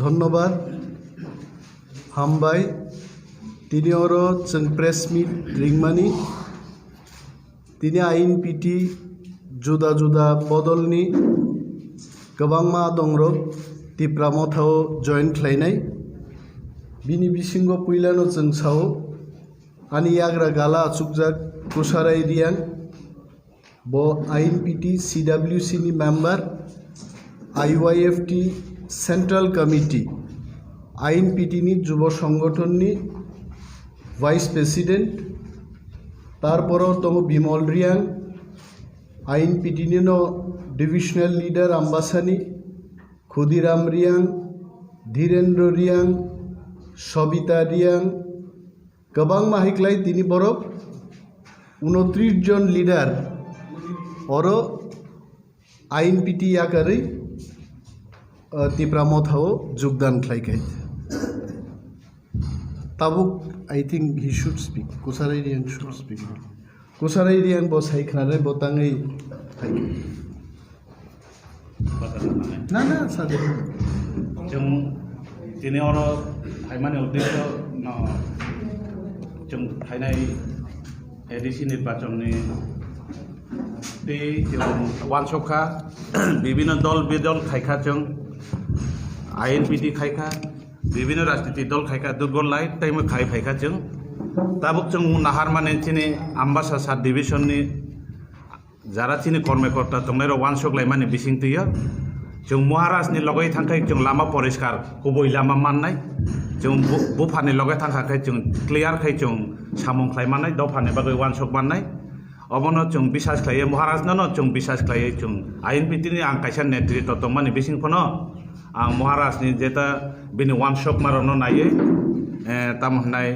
धन्यवाद हामबाय दिनै अरो जों प्रेस मिट रिंमानि दिनै आइएनपिटि जुदा जुदा बदलनि गोबां मा दंरो तिप्रा मथाव जइन खालायनाय बिनि बिसिंगो पुइलानो जों साव आनि याग्रा गाला आचुकजाक कुसाराय रियां बो आइएनपिटि CWC नि मेम्बर IYFT सेंट्रल कमिटी आइएनपिटि नि जुब संगठन नि वाइस प्रेसिडेंट तारपरो तमो बिमल रियां आइएनपिटि नि नो डिविजनल लीडर आम्बासानी खुदिराम रियां धीरेन्द्र रियां सबिता रियां गोबां माहिक्लाय दिनै बरफ 29 जन लीडर और आइएनपिटि याकारै तिप्रा मथाव योगदान खालायखाय ताबुक I think he should speak कुसाराय रियां शुड स्पीक कुसाराय रियां बो सायखनानै बोताङै ना ना सादे जों दिनै अरो फाइमानि उद्देश्य जों फाइनाय एडिसि निर्वाचननि बे वानसखा विभिन्न दल बेदल खायखा जों आइएनपिटि खायखा विभिन्न राजनीतिक दल खायखा दुर्बल लाइ टाइम खाय फायखा जों ताबुक जों नाहार माने तिनि आम्बासा सात डिविजननि जारा तिनि कर्मकर्ता दंनाय वानसक लाइमानि बिसिंतिया जों महाराजनि लगै थांखाय जों लामा परिष्कार गुबै लामा माननाय जों बुफानि लगै थांखाय जों क्लियार खाय जों सामं खायमानाय दफानि बागै वानसक माननाय अबनो जों विश्वास खायो महाराजनो जों विश्वास खायो जों आइएनपिटिनि आं कायसा नेतृत्व दंमानि बिसिंफोनो आं महाराजनि जेता बिनि वानसक मारनो नायो तामहनाय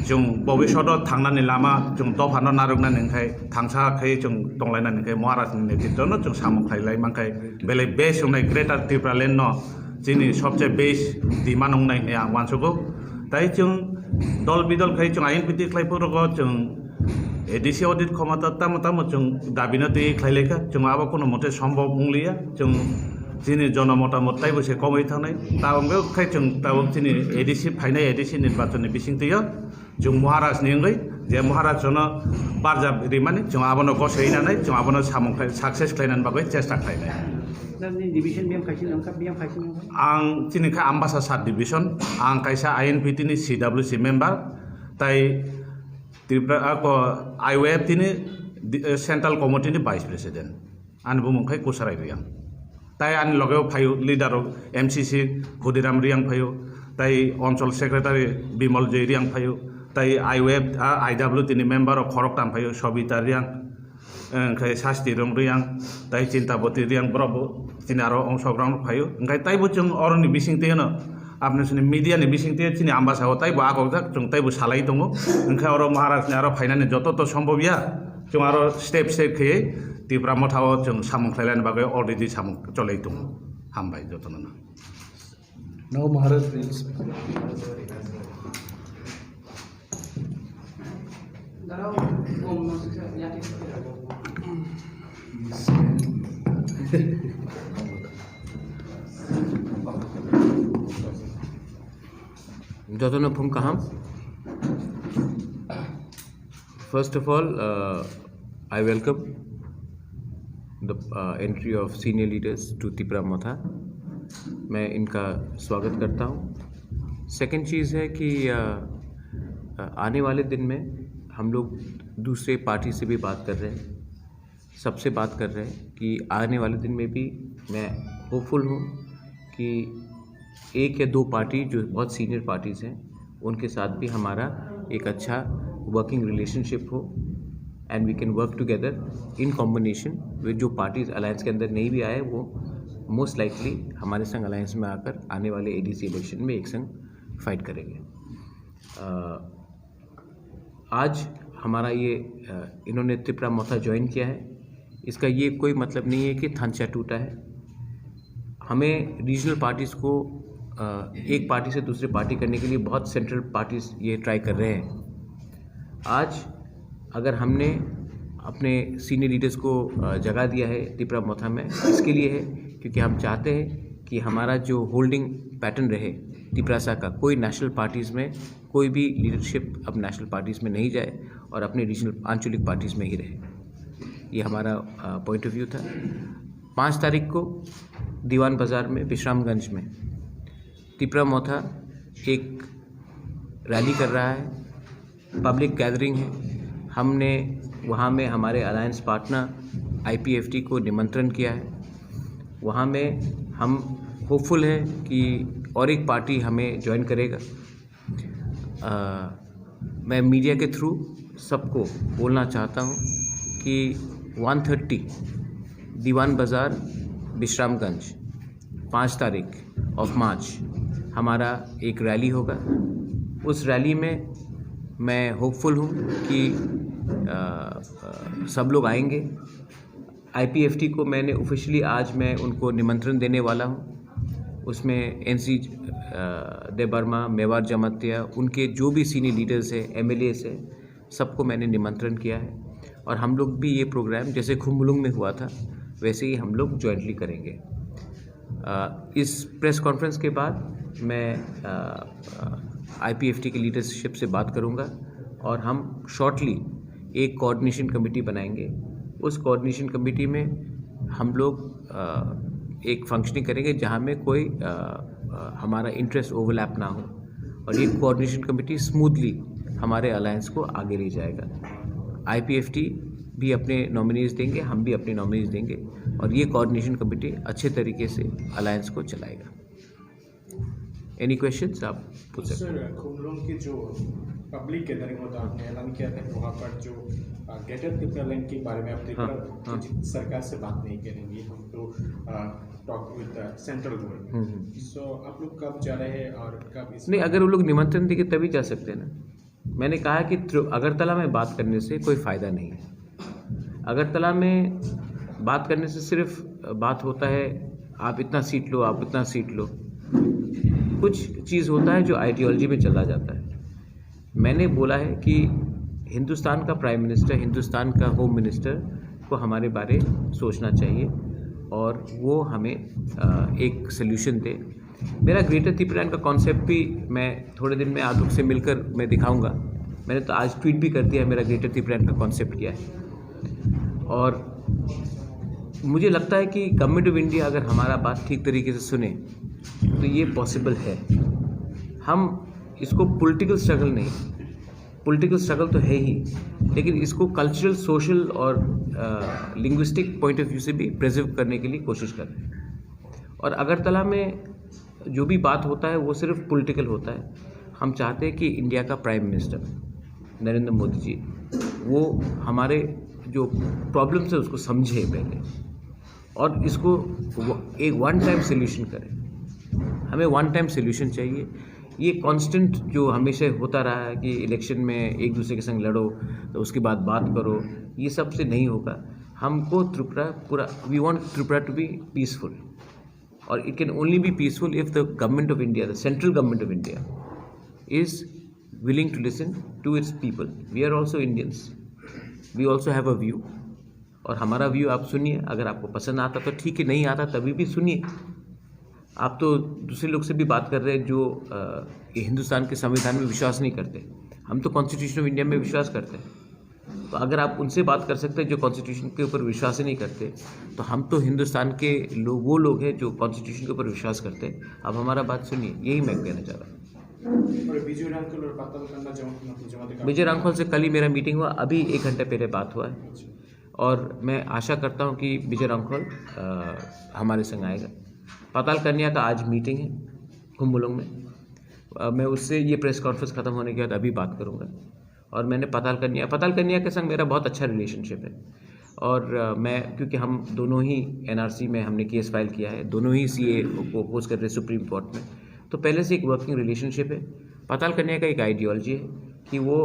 जों भबिष्यतआव थांनानै लामा जों दफानो नारुगनानैखाय थांसाखै जों दंलायनानैखाय महाराजनि नेतृत्वनो जों सामं खायलाय मांखाय बेले बेस होनाय ग्रेटार त्रिपुरालेण्ड न जोंनि सबसे बेस दिमा नंनाय आं वानसकखौ ताइ जों दल बिदल खाय जों आइएनपिटि खायफोरखौ जों एडिसि अडिट क्षमता ताम जों दाबिनो दै खायलायखा जों आबा कोनो मते सम्भव मुंलिया जों जिनि जन मतामत ताइबो से कमै थानाय ताबो खाय जों ताबो जिनि एडिसि फाइनाय एडिसि निर्वाचननि बिसिंतिया जों महाराजनि अंगै जे महाराज जन बारजा रिमानि जों आबनो गसैनानै जों आबनो सामंखाय सक्सेस खालायनानै बागै चेष्टा खालायनाय डिविजन बियाम खायसे आं तिनिखा आम्बासा सात डिविजन आं कायसा आइएनपिटि नि CWC मेम्बर ताइ त्रिपुरा IYFT नि सेंट्रल कमिटि नि वाइस प्रेसिडेंट आं बुंखाय कुसाराय रियां ताइ आंनि लगेव फायो लिडार MCC खुदिराम रियां फायो ताइ अंचल सेक्रेटारि बिमल जय रियां फायो ताइ IWT नि मेम्बर खरकटान फायो सबिता रियां ओंखाय सास्ति रं रियां ताइ चिन्ताबती रियां बरबो तिनि आरो अंशग्रहण फायो ओंखाय ताइबो जों अरनि बिसिंति होनो आपने मीडिया बिसिंति तिनि आम्बासाव ताइबो आगोजाक जों ताइबो सालाय दङ ओंखाय अरो महाराजनि आरो फाइनानि जत सम्भव या जों आरो स्टेप खयै तिप्रा मथाव जों सामं खायलायनि बागै अलरेडि सामं चलै दङ हामबाय जतननो now Maharaj Jatana from Kaham. First of all, I welcome the entry of senior leaders to Tipra Motha. मैं इनका स्वागत करता हूँ. सेकंड चीज़ है कि आने वाले दिन में हम लोग दूसरे पार्टी से भी बात कर रहे हैं, सबसे बात कर रहे हैं कि आने वाले दिन में भी मैं होपफुल हूँ कि एक या दो पार्टी जो बहुत सीनियर पार्टीज़ हैं उनके साथ भी हमारा एक अच्छा वर्किंग रिलेशनशिप हो and we can work together in combination with जो पार्टीज़ अलायंस के अंदर नहीं भी आए वो मोस्ट लाइकली हमारे संग अलायंस में आकर आने वाले एडीसी इलेक्शन में एक संग फाइट करेंगे. आज हमारा ये इन्होंने तिप्रा मोथा ज्वाइन किया है, इसका ये कोई मतलब नहीं है कि थांचा टूटा है. हमें रीजनल पार्टीज़ को एक पार्टी से दूसरे पार्टी करने के लिए बहुत सेंट्रल पार्टीज़ ये ट्राई कर रहे हैं. आज अगर हमने अपने सीनियर लीडर्स को जगह दिया है तिप्रा मोथा में, इसके लिए है क्योंकि हम चाहते हैं कि हमारा जो होल्डिंग पैटर्न रहे तिपरासा का, कोई नेशनल पार्टीज़ में कोई भी लीडरशिप अब नेशनल पार्टीज़ में नहीं जाए और अपने रीजनल आंचलिक पार्टीज़ में ही रहे। ये हमारा पॉइंट ऑफ व्यू था। 5 तारीख को दीवान बाज़ार में विश्रामगंज में तिपरा मोथा एक रैली कर रहा है, पब्लिक गैदरिंग है। हमने वहाँ में हमारे अलायंस पार्टनर IPFT को निमंत्रण किया है। वहाँ में हम होपफुल हैं कि और एक पार्टी हमें ज्वाइन करेगा। मैं मीडिया के थ्रू सबको बोलना चाहता हूँ कि 130 दीवान बाज़ार विश्रामगंज 5 तारीख ऑफ मार्च हमारा एक रैली होगा। उस रैली में मैं होपफुल हूँ कि सब लोग आएंगे। IPFT को मैंने ऑफिशियली आज मैं उनको निमंत्रण देने वाला हूँ। उसमें NC देबर्मा, मेवार जमातिया, उनके जो भी सीनियर लीडर्स हैं, MLAs हैं, सबको मैंने निमंत्रण किया है। और हम लोग भी ये प्रोग्राम जैसे खुम्बुलुंग में हुआ था वैसे ही हम लोग जॉइंटली करेंगे। इस प्रेस कॉन्फ्रेंस के बाद मैं IPFT के लीडरशिप से बात करूंगा और हम शॉर्टली एक कोऑर्डिनेशन कमेटी बनाएंगे। उस कोऑर्डिनेशन कमेटी में हम लोग एक फंक्शनिंग करेंगे जहां में कोई हमारा इंटरेस्ट ओवरलैप ना हो और ये कोऑर्डिनेशन कमेटी स्मूथली हमारे अलायंस को आगे ले जाएगा। IPFT भी अपने नॉमिनीज़ देंगे, हम भी अपने नॉमिनीज़ देंगे और ये कोऑर्डिनेशन कमेटी अच्छे तरीके से अलायंस को चलाएगा। एनी क्वेश्चंस आप पूछ सकते हैं। सर, खुम्बुलुंग की जो पब्लिक गैदरिंग होता है, आपने ऐलान किया था कि वहाँ पर जो ग्रेटर त्रिपुरा लैंड के बारे में आप त्रिपुरा सरकार से बात नहीं करेंगे, हम तो टॉक विद सेंट्रल गवर्नमेंट। सो आप लोग कब जा रहे हैं और कब इस नहीं, अगर वो लोग निमंत्रण देंगे तभी जा सकते हैं ना। मैंने कहा कि अगरतला में बात करने से कोई फ़ायदा नहीं है। अगरतला में बात करने से सिर्फ बात होता है आप इतना सीट लो, आप इतना सीट लो। कुछ चीज़ होता है जो आइडियोलॉजी में चला जाता है। मैंने बोला है कि हिंदुस्तान का प्राइम मिनिस्टर, हिंदुस्तान का होम मिनिस्टर को हमारे बारे सोचना चाहिए और वो हमें एक सल्यूशन दे। मेरा ग्रेटर त्रिपुरा का कॉन्सेप्ट भी मैं थोड़े दिन में आप लोग से मिलकर मैं दिखाऊंगा। मैंने तो आज ट्वीट भी कर दिया है मेरा ग्रेटर त्रिपुरा का कॉन्सेप्ट क्या है। और मुझे लगता है कि गवर्नमेंट ऑफ इंडिया अगर हमारा बात ठीक तरीके से सुने तो ये पॉसिबल है। हम इसको पॉलिटिकल स्ट्रगल नहीं, पॉलिटिकल स्ट्रगल तो है ही, लेकिन इसको कल्चरल, सोशल और लिंग्विस्टिक पॉइंट ऑफ व्यू से भी प्रिजर्व करने के लिए कोशिश कर रहे हैं। और अगरतला में जो भी बात होता है वो सिर्फ पॉलिटिकल होता है। हम चाहते हैं कि इंडिया का प्राइम मिनिस्टर नरेंद्र मोदी जी वो हमारे जो प्रॉब्लम्स है उसको समझे पहले और इसको एक वन टाइम सोल्यूशन करें। हमें वन टाइम सोल्यूशन चाहिए। ये कांस्टेंट जो हमेशा होता रहा है कि इलेक्शन में एक दूसरे के संग लड़ो तो उसके बाद बात करो, ये सब से नहीं होगा। हमको त्रिपुरा पूरा, we want Tripura to be peaceful और it can only be peaceful if the government of India, the central government of India is willing to listen to its people. We are also Indians. We also have a view. और हमारा view आप सुनिए। अगर आपको पसंद आता तो ठीक है, नहीं आता तभी भी सुनिए। आप तो दूसरे लोग से भी बात कर रहे हैं जो हिंदुस्तान के संविधान में विश्वास नहीं करते। हम तो कॉन्स्टिट्यूशन ऑफ इंडिया में विश्वास करते हैं। तो अगर आप उनसे बात कर सकते हैं जो कॉन्स्टिट्यूशन के ऊपर विश्वास ही नहीं करते, तो हम तो हिंदुस्तान के लोग, वो लोग हैं जो कॉन्स्टिट्यूशन के ऊपर विश्वास करते हैं। आप हमारा बात सुनिए, यही मैं कहना चाह रहा हूँ। विजय रांखल और पाताल कन्ना जमात विजय रांखल से कल ही मेरा मीटिंग हुआ, अभी 1 घंटे पहले बात हुआ है और मैं आशा करता हूं कि विजय रांखल हमारे संग आएगा। पाताल कन्या का आज मीटिंग है खुम्बुलुंग में। मैं उससे ये प्रेस कॉन्फ्रेंस ख़त्म होने के बाद अभी बात करूंगा। और मैंने पाताल कन्या के संग मेरा बहुत अच्छा रिलेशनशिप है और मैं, क्योंकि हम दोनों ही NRC में हमने केस फाइल किया है, दोनों ही CA को अपोज कर रहे सुप्रीम कोर्ट में, तो पहले से एक वर्किंग रिलेशनशिप है। पाताल कन्या का एक आइडियोलॉजी है कि वो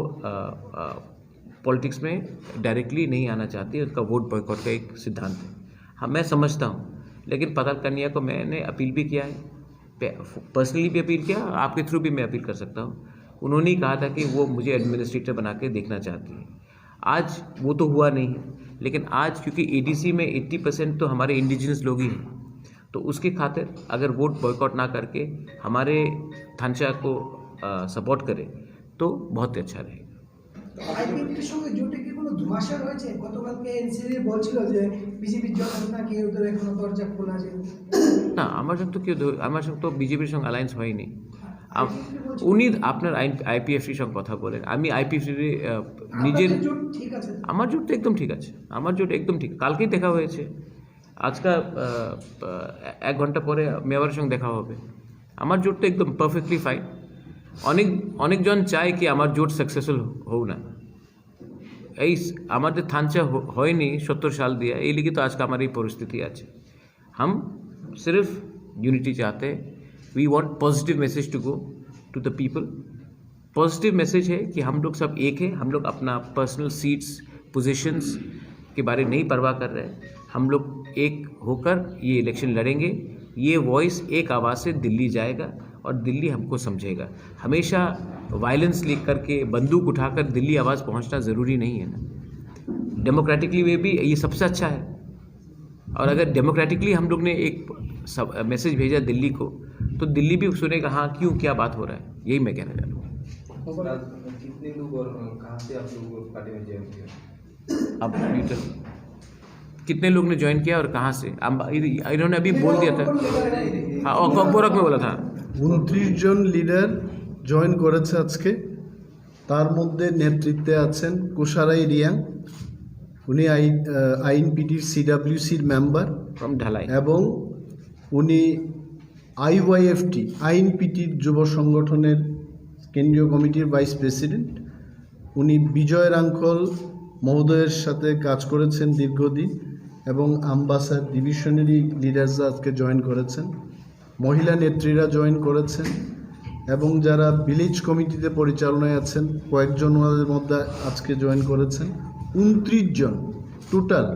पॉलिटिक्स में डायरेक्टली नहीं आना चाहती, उसका वोट बॉयकॉट का एक सिद्धांत है। हाँ, मैं समझता हूँ, लेकिन पाताल कन्या को मैंने अपील भी किया है, पर्सनली भी अपील किया, आपके थ्रू भी मैं अपील कर सकता हूँ। उन्होंने ही कहा था कि वो मुझे एडमिनिस्ट्रेटर बना के देखना चाहती है। आज वो तो हुआ नहीं है, लेकिन आज क्योंकि ADC में 80% तो हमारे इंडिजिनस लोग ही हैं, तो उसकी खातिर अगर वोट बॉयकॉट ना करके हमारे थानचा को सपोर्ट करे तो बहुत ही अच्छा रहेगा। আইপিএফটির সঙ্গে জোটে কি কোনো ধোঁয়াশা রয়েছে? গতকালকে এনসিপি বলছিল যে বিজেপির জন্য নাকি ওদের এখনো দরজা খোলা আছে। না, আমার সঙ্গে তো আমার সঙ্গে তো বিজেপির সঙ্গে অ্যালায়েন্স হয়নি। উনি আপনার আইপিএফটির সঙ্গে কথা বলেন, আমি আইপিএফটি নিজের জোট ঠিক আছে। আমার জোট তো একদম ঠিক আছে, আমার জোট একদম ঠিক। কালকেই দেখা হয়েছে, আজকা 1 ঘন্টা পরে মেয়রের সঙ্গে দেখা হবে। আমার জোট তো একদম পারফেক্টলি ফাইন। অনেকজন চায় কি আমার জোট সাকসেসফুল হোক না। এই আমাদের থানচা হয়নি 70 साल दिया, এই লিগে তো আজকে আমার এই পরিস্থিতি আছে। हम सिर्फ यूनिटी चाहते हैं। We want positive message to go to the people. Positive message है कि हम लोग सब एक हैं, हम लोग अपना पर्सनल सीट्स पोजीशंस के बारे नहीं परवाह कर रहे हैं। हम लोग एक होकर ये इलेक्शन लड़ेंगे। ये वॉइस एक आवाज़ से दिल्ली जाएगा और दिल्ली हमको समझेगा। हमेशा वायलेंस लेकर करके बंदूक उठाकर दिल्ली आवाज़ पहुंचना ज़रूरी नहीं है ना। डेमोक्रेटिकली वे भी ये सबसे अच्छा है। और अगर डेमोक्रेटिकली हम लोग ने एक मैसेज भेजा दिल्ली को तो दिल्ली भी सुनेगा हाँ क्यों क्या बात हो रहा है। यही मैं कहना चाह रहा हूँ। कितने लोग और कहाँ से आप लोग पार्टी में ज्वाइन किया? अब कितने लोग ने ज्वाइन किया और कहाँ से? इन्होंने अभी बोल दिया था। हाँ, और कॉम्पोरक में बोला था 29 জন লিডার জয়েন করেছে আজকে। তার মধ্যে নেতৃত্বে আছেন কোসারাই রিয়াং, উনি আইএনপিটির সিডাব্লিউসির মেম্বার फ्रॉम ढलाई। এবং উনি আইওয়াইএফটি আইএনপিটির যুব সংগঠনের কেন্দ্রীয় কমিটির ভাইস প্রেসিডেন্ট। উনি বিজয় রাঙ্কল মহোদয়ের সাথে কাজ করেছেন দীর্ঘদিন এবং আমবাসার ডিভিশনারি লিডার্সরা আজকে জয়েন করেছেন। মহিলা নেত্রীরা জয়েন করেছেন এবং যারা ভিলেজ কমিটিতে পরিচালনায় আছেন কয়েকজন ওনাদের মধ্যে আজকে জয়েন করেছেন। 29 জন টোটাল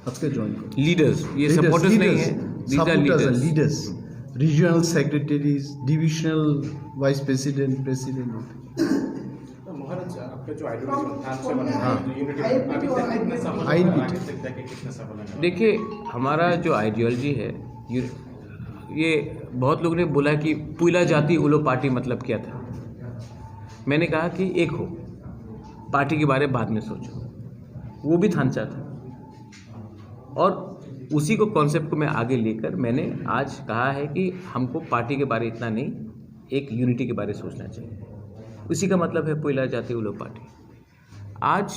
আজকে জয়েন করেছেন। लीडर्स, ये सपोर्टर्स नहीं है, these are leaders। Leaders, regional secretaries, divisional vice president, president. तो महाराज आपका जो आइडियोलॉजी थानचा बना है, जो यूनिटी अभी तक कितना सफल आई है, पी टी। आगे तक जाके कितना सफल है? देखिए हमारा जो आइडियोलॉजी है ये बहुत लोगों ने बोला कि पुइला जाति उलो पार्टी मतलब क्या था। मैंने कहा कि एक हो, पार्टी के बारे में बाद में सोचो। वो भी थानचा था और उसी को कॉन्सेप्ट को मैं आगे लेकर मैंने आज कहा है कि हमको पार्टी के बारे इतना नहीं, एक यूनिटी के बारे सोचना चाहिए। उसी का मतलब है पुइला जाति उलो पार्टी। आज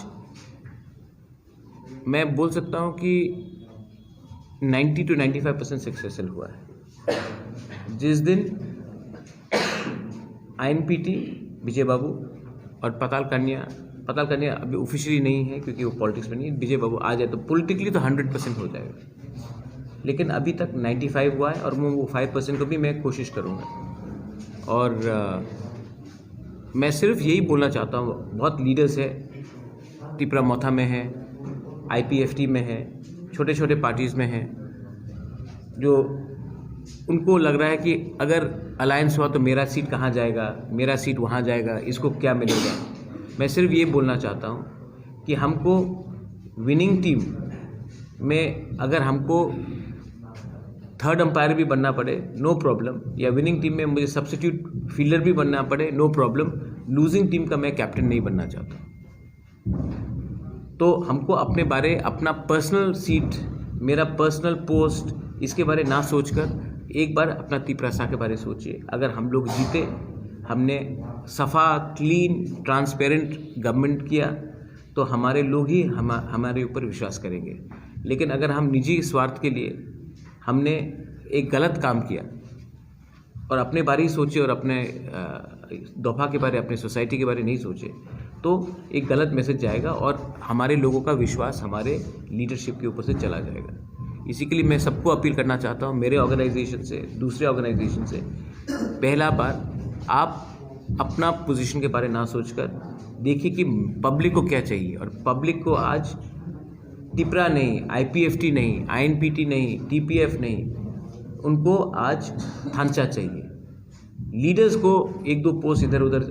मैं बोल सकता हूँ कि 90 to 95% सक्सेसफुल हुआ है। जिस दिन आईएनपीटी विजय बाबू और पताल कन्या अभी ऑफिशियली नहीं है क्योंकि वो पॉलिटिक्स में नहीं है। विजय बाबू आ जाए तो पॉलिटिकली तो 100% हो जाएगा, लेकिन अभी तक 95 हुआ है और वो 5% को भी मैं कोशिश करूँगा। और मैं सिर्फ यही बोलना चाहता हूँ, बहुत लीडर्स है, तिपरा मोथा में है, आईपीएफटी में है, छोटे छोटे पार्टीज़ में हैं, जो उनको लग रहा है कि अगर अलायंस हुआ तो मेरा सीट कहाँ जाएगा, मेरा सीट वहाँ जाएगा, इसको क्या मिलेगा। मैं सिर्फ ये बोलना चाहता हूँ कि हमको विनिंग टीम में अगर हमको थर्ड अंपायर भी बनना पड़े नो प्रॉब्लम, या विनिंग टीम में मुझे सब्स्टिट्यूट फील्डर भी बनना पड़े नो प्रॉब्लम। लूजिंग टीम का मैं कैप्टन नहीं बनना चाहता। तो हमको अपने बारे, अपना पर्सनल सीट, मेरा पर्सनल पोस्ट, इसके बारे ना सोचकर एक बार अपना तिपरासा के बारे सोचिए। अगर हम लोग जीते, हमने सफ़ा क्लीन ट्रांसपेरेंट गवर्नमेंट किया तो हमारे लोग ही हमारे ऊपर विश्वास करेंगे। लेकिन अगर हम निजी स्वार्थ के लिए हमने एक गलत काम किया और अपने बारे ही सोचे और अपने दोफा के बारे, अपने सोसाइटी के बारे नहीं सोचे तो एक गलत मैसेज जाएगा और हमारे लोगों का विश्वास हमारे लीडरशिप के ऊपर से चला जाएगा। इसी के लिए मैं सबको अपील करना चाहता हूँ, मेरे ऑर्गेनाइजेशन से, दूसरे ऑर्गेनाइजेशन से, पहला बार आप अपना पोजीशन के बारे ना सोचकर देखिए कि पब्लिक को क्या चाहिए। और पब्लिक को आज तिपरा नहीं, आईपीएफटी नहीं, आईएनपीटी नहीं, टीपीएफ नहीं, उनको आज थानचा चाहिए। लीडर्स को 1-2 पोस्ट इधर उधर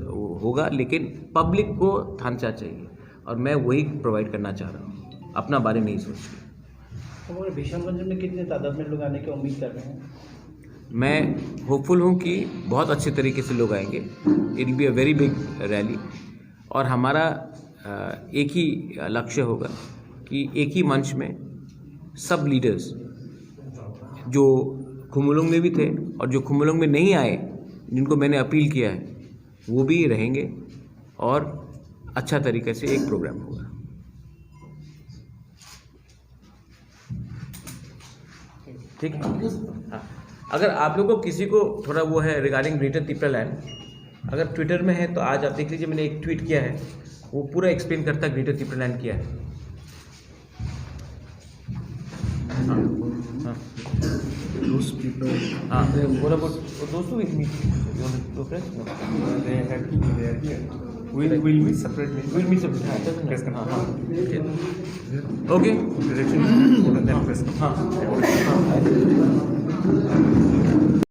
होगा, लेकिन पब्लिक को थानचा चाहिए और मैं वही प्रोवाइड करना चाह रहा हूँ, अपना बारे नहीं सोच के। हमारे भीषणगंज में कितने तादाद में लोग आने की उम्मीद कर रहे हैं? मैं होपफुल हूँ कि बहुत अच्छे तरीके से लोग आएंगे. It will be a very big rally और हमारा एक ही लक्ष्य होगा कि एक ही मंच में सब लीडर्स जो खुमुलुंग में भी थे और जो खुमुलुंग में नहीं आए, जिनको मैंने अपील किया है, वो भी रहेंगे और अच्छा तरीके से एक प्रोग्राम होगा. ठीक है. हाँ, अगर आप लोगों को किसी को थोड़ा वो है रिगार्डिंग ग्रेटर तिपरा लैंड, अगर ट्विटर में है तो आज आप देख लीजिए, मैंने एक ट्वीट किया है, वो पूरा एक्सप्लेन करता है ग्रेटर तिपरा लैंड क्या है. हाँ, हाँ. Those people, हाँ, what about those two with me? You want to go first? No. They have they are here. We'll meet separately. We'll meet some. हाँ, doesn't Press matter. conference. हाँ, okay. Direction is important than press हाँ, conference. हाँ.